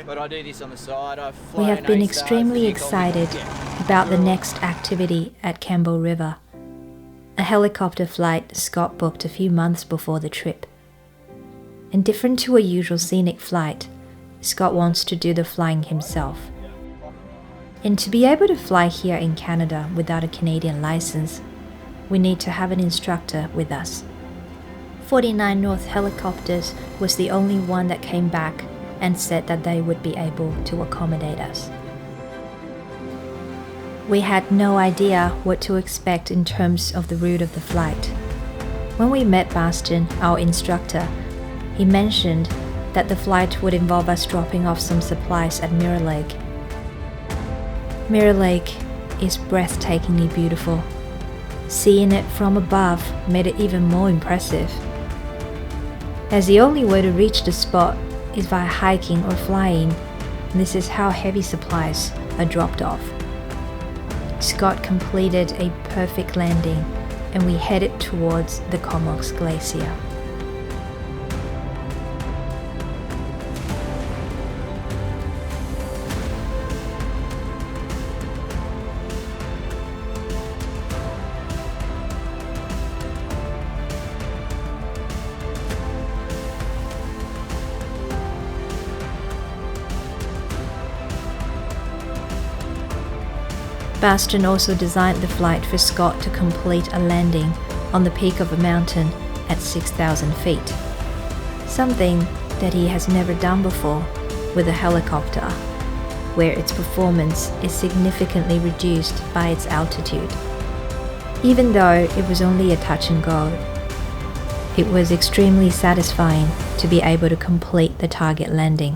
but I do this on the side. I've We flown have been A-stars, extremely you call me- excited about the next activity at Campbell River, a helicopter flight Scott booked a few months before the trip. And different to a usual scenic flight, Scott wants to do the flying himself. And to be able to fly here in Canada without a Canadian license, we need to have an instructor with us. 49 North Helicopters was the only one that came back and said that they would be able to accommodate us. We had no idea what to expect in terms of the route of the flight. When we met Bastian, our instructor, he mentioned that the flight would involve us dropping off some supplies at Mirror Lake. Mirror Lake is breathtakingly beautiful. Seeing it from above made it even more impressive, as the only way to reach the spot is via hiking or flying. This is how heavy supplies are dropped off. Scott completed a perfect landing and we headed towards the Comox Glacier. Bastian also designed the flight for Scott to complete a landing on the peak of a mountain at 6,000 feet, something that he has never done before with a helicopter, where its performance is significantly reduced by its altitude. Even though it was only a touch and go, it was extremely satisfying to be able to complete the target landing.